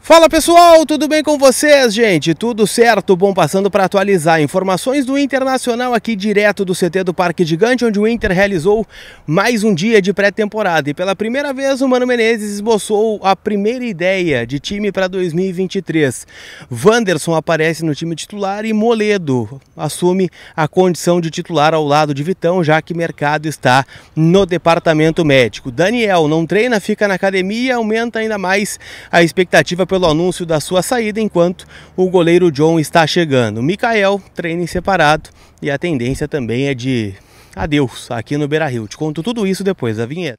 Fala pessoal, tudo bem com vocês, gente? Tudo certo? Bom, passando para atualizar informações do Internacional aqui direto do CT do Parque Gigante, onde o Inter realizou mais um dia de pré-temporada. E pela primeira vez o Mano Menezes esboçou a primeira ideia de time para 2023. Wanderson aparece no time titular e Moledo assume a condição de titular ao lado de Vitão, já que Mercado está no departamento médico. Daniel não treina, fica na academia e aumenta ainda mais a expectativa pelo anúncio da sua saída, enquanto o goleiro John está chegando. Mikael treina em separado e a tendência também é de adeus aqui no Beira-Rio. Te conto tudo isso depois da vinheta.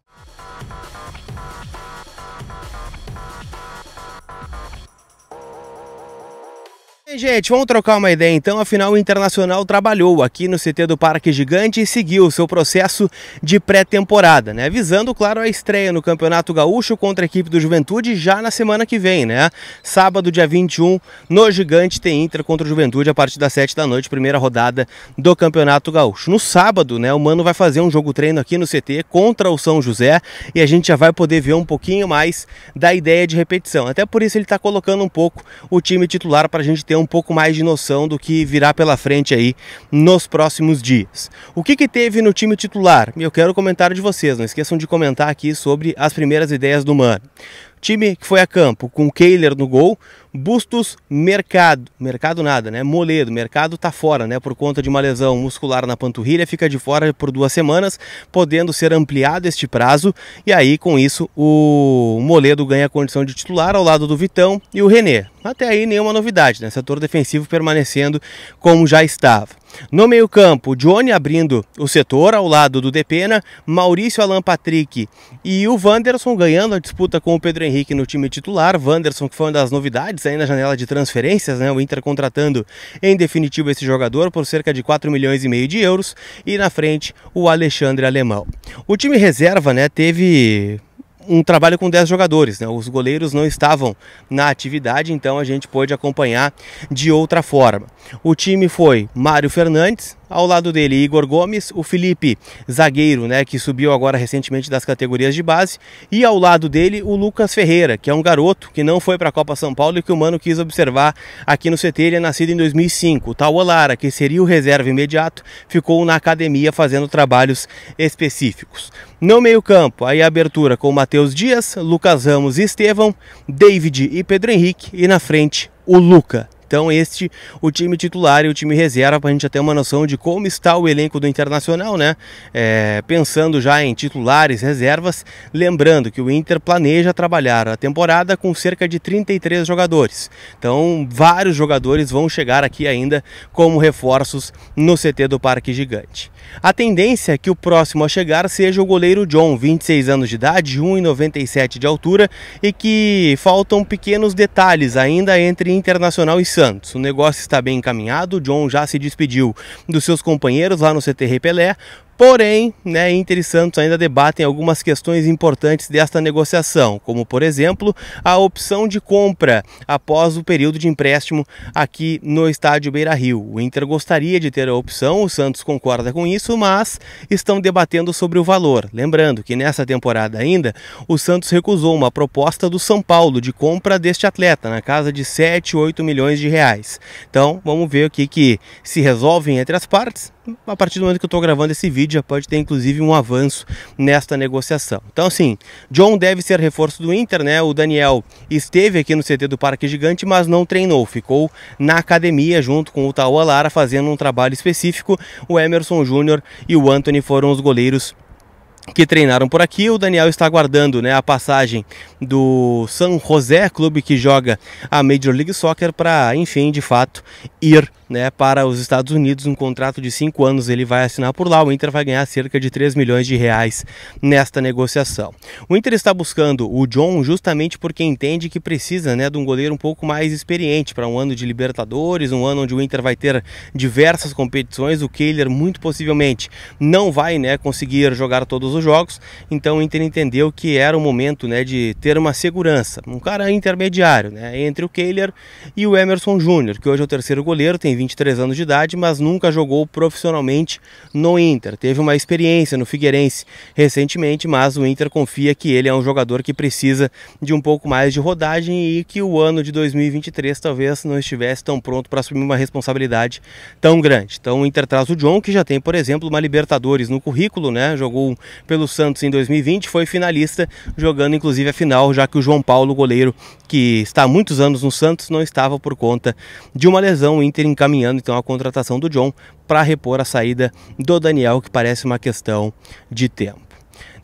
Gente, vamos trocar uma ideia então. Afinal, o Internacional trabalhou aqui no CT do Parque Gigante e seguiu o seu processo de pré-temporada, né? Visando, claro, a estreia no Campeonato Gaúcho contra a equipe do Juventude já na semana que vem, né? Sábado, dia 21, no Gigante tem Inter contra o Juventude a partir das 7 da noite, primeira rodada do Campeonato Gaúcho. No sábado, né, o Mano vai fazer um jogo treino aqui no CT contra o São José e a gente já vai poder ver um pouquinho mais da ideia de repetição. Até por isso ele está colocando um pouco o time titular para a gente ter um pouco mais de noção do que virá pela frente aí nos próximos dias. O que teve no time titular? Eu quero o comentário de vocês, não esqueçam de comentar aqui sobre as primeiras ideias do Mano. Time que foi a campo com Kehler no gol, Bustos, Mercado nada, né? Moledo, Mercado tá fora, né? Por conta de uma lesão muscular na panturrilha, fica de fora por 2 semanas, podendo ser ampliado este prazo, e aí com isso o Moledo ganha a condição de titular ao lado do Vitão e o René. Até aí nenhuma novidade, né? Setor defensivo permanecendo como já estava. No meio-campo, Johnny abrindo o setor ao lado do Depena, Maurício, Alan Patrick e o Wanderson ganhando a disputa com o Pedro Henrique no time titular. Wanderson, que foi uma das novidades aí na janela de transferências, né? O Inter contratando em definitivo esse jogador por cerca de 4,5 milhões de euros. E na frente, o Alexandre Alemão. O time reserva, né, teve um trabalho com 10 jogadores, né? Os goleiros não estavam na atividade, então a gente pôde acompanhar de outra forma. O time foi Mário Fernandes, ao lado dele Igor Gomes, o Felipe, zagueiro, né, que subiu agora recentemente das categorias de base, e ao lado dele o Lucas Ferreira, que é um garoto que não foi para a Copa São Paulo e que o Mano quis observar aqui no CT. Ele é nascido em 2005. O Tauan Lara, que seria o reserva imediato, ficou na academia fazendo trabalhos específicos. No meio-campo, aí a abertura com Matheus Dias, Lucas Ramos e Estevão, David e Pedro Henrique, e na frente o Luca. Então este, o time titular e o time reserva, para a gente já ter uma noção de como está o elenco do Internacional, né? Pensando já em titulares, reservas, lembrando que o Inter planeja trabalhar a temporada com cerca de 33 jogadores. Então vários jogadores vão chegar aqui ainda como reforços no CT do Parque Gigante. A tendência é que o próximo a chegar seja o goleiro John, 26 anos de idade, 1,97 de altura, e que faltam pequenos detalhes ainda entre Internacional e Santos. O negócio está bem encaminhado, o John já se despediu dos seus companheiros lá no CT Rei Pelé. Porém, né, Inter e Santos ainda debatem algumas questões importantes desta negociação, como por exemplo a opção de compra após o período de empréstimo aqui no estádio Beira-Rio. O Inter gostaria de ter a opção, o Santos concorda com isso, mas estão debatendo sobre o valor. Lembrando que nessa temporada ainda o Santos recusou uma proposta do São Paulo de compra deste atleta na casa de 7, 8 milhões de reais. Então vamos ver o que se resolve entre as partes. A partir do momento que eu estou gravando esse vídeo, já pode ter inclusive um avanço nesta negociação. Então assim, John deve ser reforço do Inter, né? O Daniel esteve aqui no CT do Parque Gigante, mas não treinou, ficou na academia junto com o Tauan Lara fazendo um trabalho específico. O Emerson Júnior e o Anthony foram os goleiros que treinaram por aqui. O Daniel está aguardando, né, a passagem do San José, clube que joga a Major League Soccer, para, enfim, de fato, ir, né, para os Estados Unidos. Um contrato de 5 anos ele vai assinar por lá. O Inter vai ganhar cerca de 3 milhões de reais nesta negociação. O Inter está buscando o John justamente porque entende que precisa, né, de um goleiro um pouco mais experiente para um ano de Libertadores, um ano onde o Inter vai ter diversas competições. O Kehler muito possivelmente não vai, né, conseguir jogar todos os os jogos, então o Inter entendeu que era o momento, né, de ter uma segurança, um cara intermediário, né, entre o Kehler e o Emerson Júnior, que hoje é o terceiro goleiro, tem 23 anos de idade, mas nunca jogou profissionalmente no Inter. Teve uma experiência no Figueirense recentemente, mas o Inter confia que ele é um jogador que precisa de um pouco mais de rodagem e que o ano de 2023 talvez não estivesse tão pronto para assumir uma responsabilidade tão grande. Então o Inter traz o John, que já tem, por exemplo, uma Libertadores no currículo, né? Jogou pelo Santos em 2020, foi finalista, jogando inclusive a final, já que o João Paulo, goleiro que está há muitos anos no Santos, não estava por conta de uma lesão. O Inter encaminhando então a contratação do John para repor a saída do Daniel, que parece uma questão de tempo.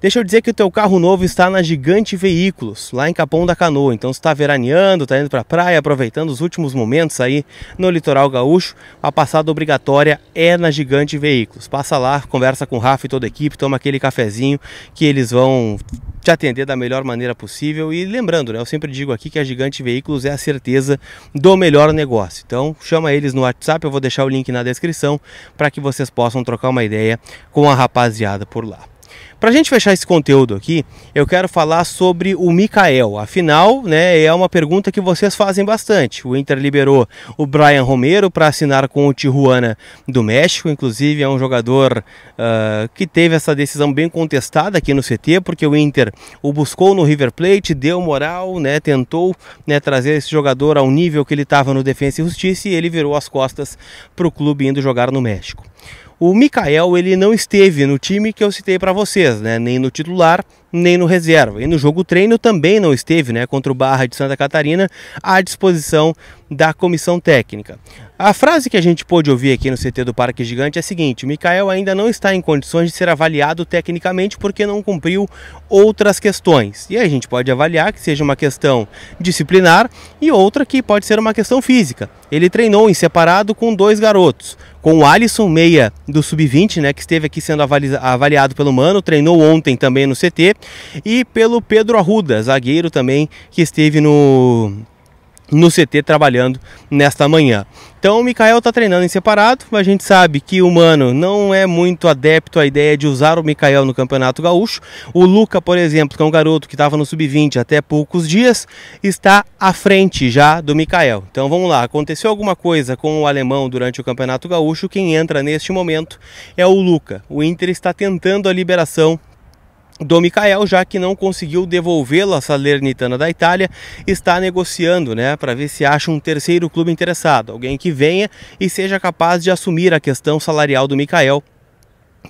Deixa eu dizer que o teu carro novo está na Gigante Veículos, lá em Capão da Canoa. Então, se está veraneando, está indo para a praia, aproveitando os últimos momentos aí no litoral gaúcho, a passada obrigatória é na Gigante Veículos. Passa lá, conversa com o Rafa e toda a equipe, toma aquele cafezinho que eles vão te atender da melhor maneira possível. E lembrando, né, eu sempre digo aqui que a Gigante Veículos é a certeza do melhor negócio. Então, chama eles no WhatsApp, eu vou deixar o link na descrição para que vocês possam trocar uma ideia com a rapaziada por lá. Para a gente fechar esse conteúdo aqui, eu quero falar sobre o Michael. Afinal, né, é uma pergunta que vocês fazem bastante. O Inter liberou o Brian Romero para assinar com o Tijuana do México. Inclusive é um jogador que teve essa decisão bem contestada aqui no CT, porque o Inter o buscou no River Plate, deu moral, né, tentou, né, trazer esse jogador ao nível que ele estava no Defensa e Justiça, e ele virou as costas para o clube indo jogar no México. O Michael, ele não esteve no time que eu citei para vocês, né? Nem no titular, nem no reserva. E no jogo treino também não esteve, né? Contra o Barra de Santa Catarina, à disposição da comissão técnica. A frase que a gente pôde ouvir aqui no CT do Parque Gigante é a seguinte: o Michael ainda não está em condições de ser avaliado tecnicamente porque não cumpriu outras questões. E aí a gente pode avaliar que seja uma questão disciplinar e outra que pode ser uma questão física. Ele treinou em separado com dois garotos, com o Alisson, meia do Sub-20, né, que esteve aqui sendo avaliado pelo Mano, treinou ontem também no CT, e pelo Pedro Arruda, zagueiro também, que esteve no CT trabalhando nesta manhã. Então o Michael está treinando em separado. A gente sabe que o Mano não é muito adepto à ideia de usar o Michael no Campeonato Gaúcho. O Luca, por exemplo, que é um garoto que estava no Sub-20 até poucos dias, está à frente já do Michael. Então vamos lá, aconteceu alguma coisa com o alemão durante o Campeonato Gaúcho, quem entra neste momento é o Luca. O Inter está tentando a liberação do Michael, já que não conseguiu devolvê-lo à Salernitana da Itália, está negociando, né, para ver se acha um terceiro clube interessado, alguém que venha e seja capaz de assumir a questão salarial do Michael,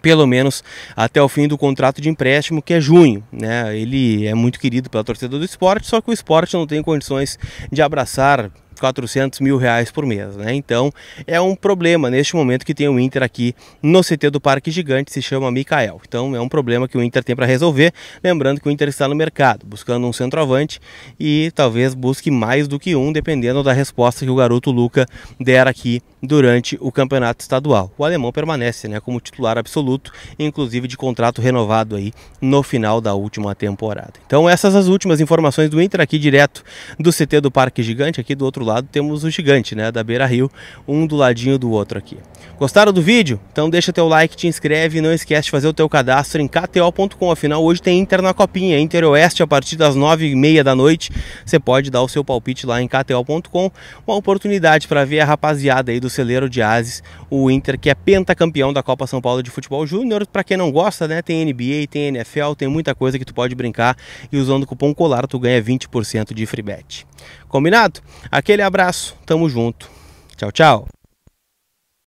pelo menos até o fim do contrato de empréstimo, que é junho, né? Ele é muito querido pela torcida do Sport, só que o Sport não tem condições de abraçar 400 mil reais por mês, né? Então é um problema neste momento que tem o Inter aqui no CT do Parque Gigante, se chama Michael. Então é um problema que o Inter tem para resolver, lembrando que o Inter está no mercado buscando um centroavante e talvez busque mais do que um, dependendo da resposta que o garoto Luca der aqui durante o campeonato estadual. O alemão permanece, né, como titular absoluto, inclusive de contrato renovado aí no final da última temporada. Então essas as últimas informações do Inter aqui direto do CT do Parque Gigante. Aqui do outro lado temos o Gigante, né, da Beira Rio, um do ladinho do outro aqui. Gostaram do vídeo? Então deixa teu like, te inscreve e não esquece de fazer o teu cadastro em KTO.com. Afinal hoje tem Inter na Copinha, Inter Oeste a partir das 9h30 da noite. Você pode dar o seu palpite lá em KTO.com, uma oportunidade para ver a rapaziada aí do celeiro de Ases, o Inter que é pentacampeão da Copa São Paulo de Futebol Júnior. Para quem não gosta, né, tem NBA, tem NFL, tem muita coisa que tu pode brincar e usando o cupom COLAR tu ganha 20% de free bet. Combinado? Aquele abraço, tamo junto. Tchau, tchau.